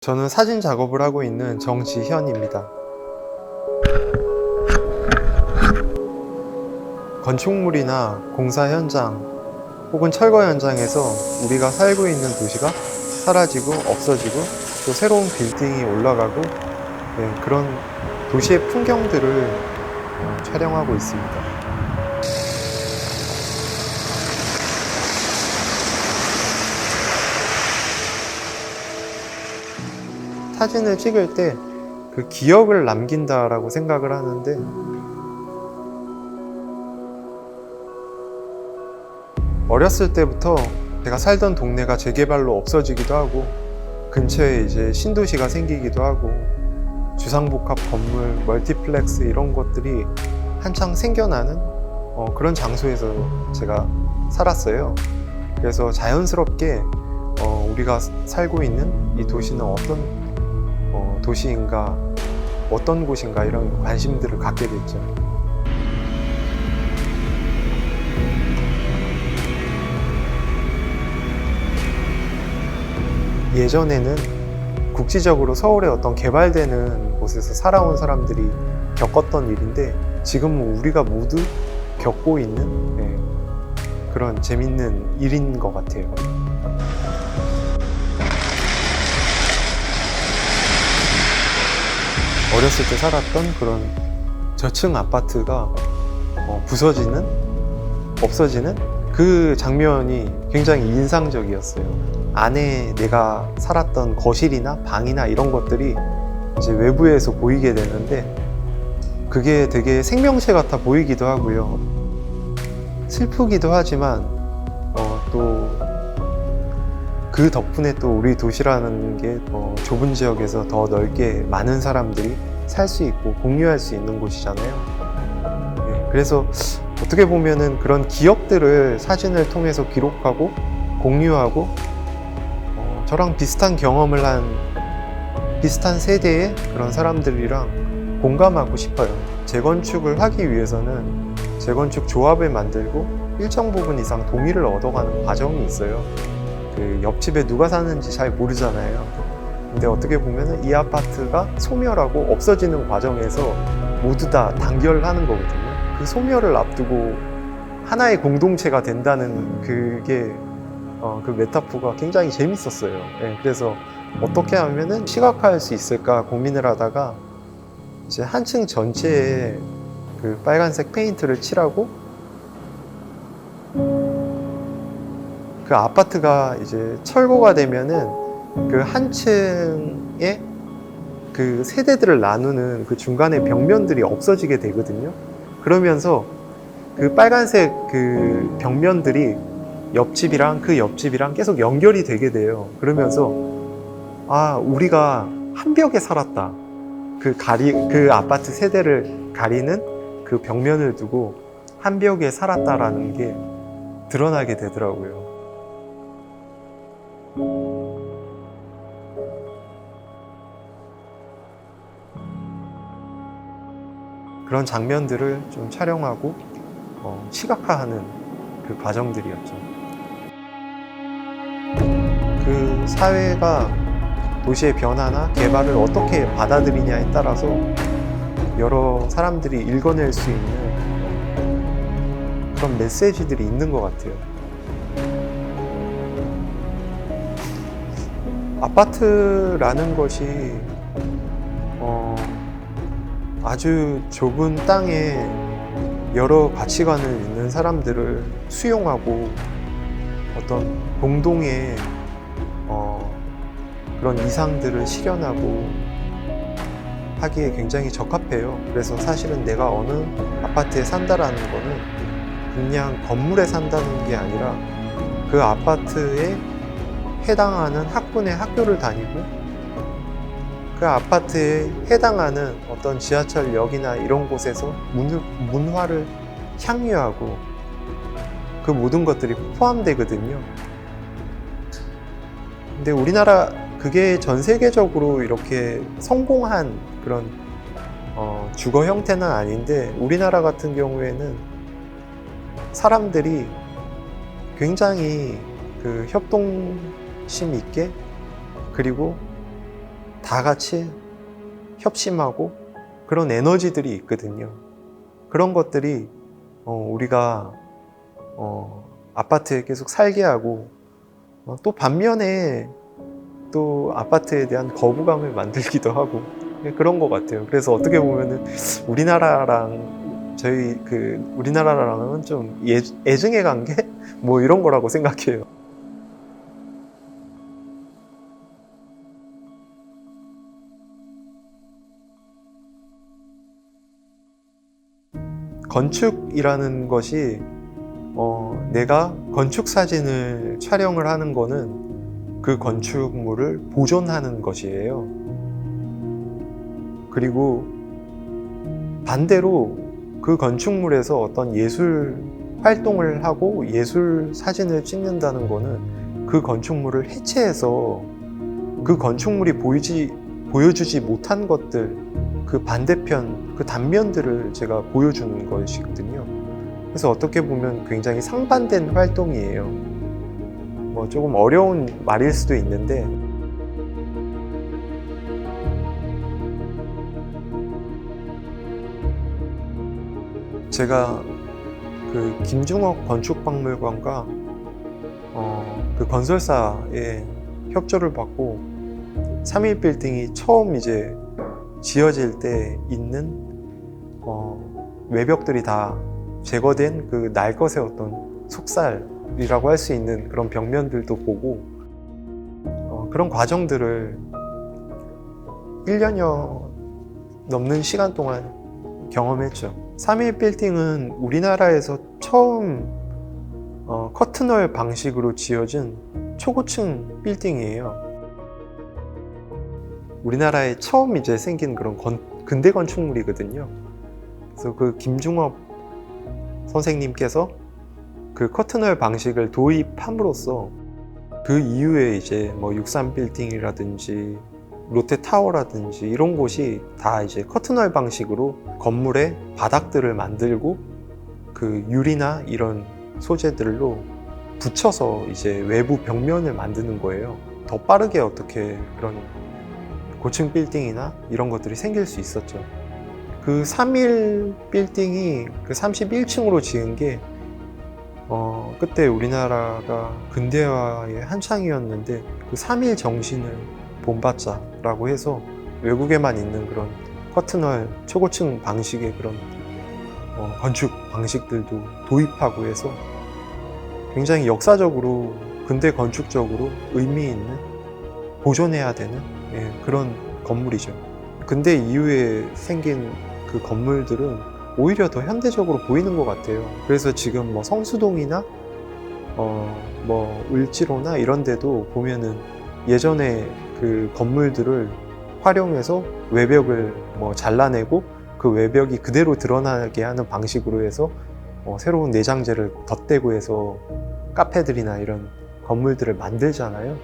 저는 사진 작업을 하고 있는 정지현입니다. 건축물이나 공사 현장 혹은 철거 현장에서 우리가 살고 있는 도시가 사라지고 없어지고 또 새로운 빌딩이 올라가고 그런 도시의 풍경들을 촬영하고 있습니다. 사진을 찍을 때 그 기억을 남긴다라고 생각을 하는데, 어렸을 때부터 제가 살던 동네가 재개발로 없어지기도 하고 근처에 이제 신도시가 생기기도 하고 주상복합 건물, 멀티플렉스 이런 것들이 한창 생겨나는 그런 장소에서 제가 살았어요. 그래서 자연스럽게 우리가 살고 있는 이 도시는 어떤 도시인가, 어떤 곳인가 이런 관심들을 갖게 됐죠. 예전에는 국지적으로 서울의 어떤 개발되는 곳에서 살아온 사람들이 겪었던 일인데, 지금은 우리가 모두 겪고 있는 그런 재밌는 일인 것 같아요. 어렸을 때 살았던 그런 저층 아파트가 부서지는, 없어지는 그 장면이 굉장히 인상적이었어요. 안에 내가 살았던 거실이나 방이나 이런 것들이 이제 외부에서 보이게 되는데, 그게 되게 생명체 같아 보이기도 하고요. 슬프기도 하지만 또 그 덕분에 또 우리 도시라는 게 좁은 지역에서 더 넓게 많은 사람들이 살 수 있고 공유할 수 있는 곳이잖아요. 그래서 어떻게 보면은 그런 기억들을 사진을 통해서 기록하고 공유하고 저랑 비슷한 경험을 한 비슷한 세대의 그런 사람들이랑 공감하고 싶어요. 재건축을 하기 위해서는 재건축 조합을 만들고 일정 부분 이상 동의를 얻어가는 과정이 있어요. 그 옆집에 누가 사는지 잘 모르잖아요. 근데 어떻게 보면 이 아파트가 소멸하고 없어지는 과정에서 모두 다 단결하는 거거든요. 그 소멸을 앞두고 하나의 공동체가 된다는 그게 그 메타포가 굉장히 재밌었어요. 그래서 어떻게 하면은 시각화할 수 있을까 고민을 하다가 이제 한 층 전체에 그 빨간색 페인트를 칠하고 그 아파트가 이제 철거가 되면은 그 한 층에 그 세대들을 나누는 그 중간에 벽면들이 없어지게 되거든요. 그러면서 그 빨간색 그 벽면들이 옆집이랑 그 옆집이랑 계속 연결이 되게 돼요. 그러면서 우리가 한 벽에 살았다. 그 아파트 세대를 가리는 그 벽면을 두고 한 벽에 살았다라는 게 드러나게 되더라고요. 그런 장면들을 좀 촬영하고 시각화하는 그 과정들이었죠. 그 사회가 도시의 변화나 개발을 어떻게 받아들이냐에 따라서 여러 사람들이 읽어낼 수 있는 그런 메시지들이 있는 것 같아요. 아파트라는 것이 아주 좁은 땅에 여러 가치관을 있는 사람들을 수용하고 어떤 공동의 그런 이상들을 실현하고 하기에 굉장히 적합해요. 그래서 사실은 내가 어느 아파트에 산다라는 거는 그냥 건물에 산다는 게 아니라 그 아파트에 해당하는 학군의 학교를 다니고 그 아파트에 해당하는 어떤 지하철역이나 이런 곳에서 문화를 향유하고 그 모든 것들이 포함되거든요. 근데 우리나라 그게 전 세계적으로 이렇게 성공한 그런 주거 형태는 아닌데, 우리나라 같은 경우에는 사람들이 굉장히 그 협동심 있게, 그리고 다 같이 협심하고 그런 에너지들이 있거든요. 그런 것들이 우리가 아파트에 계속 살게 하고 또 반면에 또 아파트에 대한 거부감을 만들기도 하고 그런 것 같아요. 그래서 어떻게 보면은 우리나라랑은 좀 애증의 관계? 뭐 이런 거라고 생각해요. 건축이라는 것이 내가 건축 사진을 촬영을 하는 거는 그 건축물을 보존하는 것이에요. 그리고 반대로 그 건축물에서 어떤 예술 활동을 하고 예술 사진을 찍는다는 거는 그 건축물을 해체해서 그 건축물이 보여주지 못한 것들, 그 반대편, 그 단면들을 제가 보여주는 것이거든요. 그래서 어떻게 보면 굉장히 상반된 활동이에요. 뭐 조금 어려운 말일 수도 있는데, 제가 그 김중옥 건축박물관과 그 건설사의 협조를 받고 3.1빌딩이 처음 이제 지어질 때 있는 외벽들이 다 제거된 그 날 것의 어떤 속살이라고 할 수 있는 그런 벽면들도 보고 그런 과정들을 1년여 넘는 시간 동안 경험했죠. 3.1빌딩은 우리나라에서 처음 커튼월 방식으로 지어진 초고층 빌딩이에요. 우리나라에 처음 이제 생긴 그런 근대 건축물이거든요. 그래서 그 김중업 선생님께서 그 커튼월 방식을 도입함으로써 그 이후에 이제 뭐 63빌딩이라든지 롯데타워라든지 이런 곳이 다 이제 커튼월 방식으로 건물의 바닥들을 만들고 그 유리나 이런 소재들로 붙여서 이제 외부 벽면을 만드는 거예요. 더 빠르게 어떻게 그런 고층 빌딩이나 이런 것들이 생길 수 있었죠. 그 3.1 빌딩이 그 31층으로 지은 게 그때 우리나라가 근대화의 한창이었는데 그 3.1 정신을 본받자라고 해서 외국에만 있는 그런 커튼월 초고층 방식의 그런 건축 방식들도 도입하고 해서 굉장히 역사적으로 근대 건축적으로 의미 있는 보존해야 되는 그런 건물이죠. 근대 이후에 생긴 그 건물들은 오히려 더 현대적으로 보이는 것 같아요. 그래서 지금 뭐 성수동이나 뭐 을지로나 이런 데도 보면은 예전에 그 건물들을 활용해서 외벽을 뭐 잘라내고 그 외벽이 그대로 드러나게 하는 방식으로 해서 새로운 내장재를 덧대고 해서 카페들이나 이런 건물들을 만들잖아요.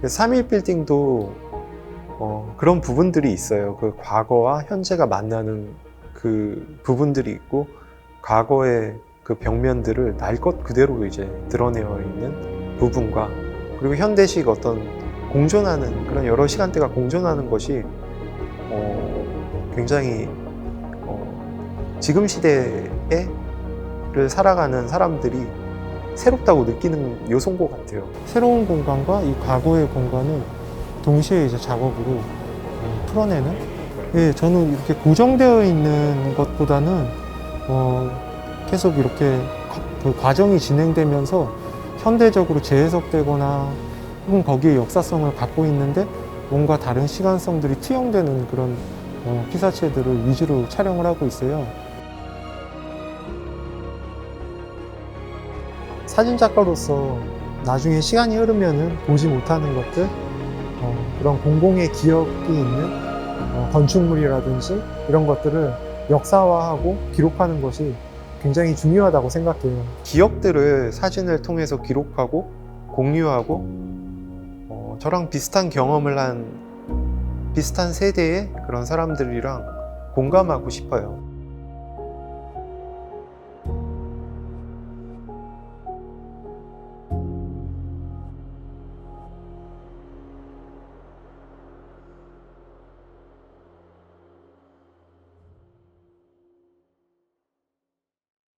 3.1 빌딩도 그런 부분들이 있어요. 그 과거와 현재가 만나는 그 부분들이 있고 과거의 그 벽면들을 날 것 그대로 이제 드러내어 있는 부분과 그리고 현대식 어떤 공존하는 그런 여러 시간대가 공존하는 것이 굉장히 지금 시대를 살아가는 사람들이 새롭다고 느끼는 요소인 것 같아요. 새로운 공간과 이 과거의 공간을 동시에 이제 작업으로 풀어내는. 예, 저는 이렇게 고정되어 있는 것보다는 계속 이렇게 그 과정이 진행되면서 현대적으로 재해석되거나 혹은 거기에 역사성을 갖고 있는데 뭔가 다른 시간성들이 투영되는 그런 피사체들을 위주로 촬영을 하고 있어요. 사진작가로서 나중에 시간이 흐르면은 보지 못하는 것들, 그런 공공의 기억이 있는 건축물이라든지 이런 것들을 역사화하고 기록하는 것이 굉장히 중요하다고 생각해요. 기억들을 사진을 통해서 기록하고 공유하고 저랑 비슷한 경험을 한 비슷한 세대의 그런 사람들이랑 공감하고 싶어요.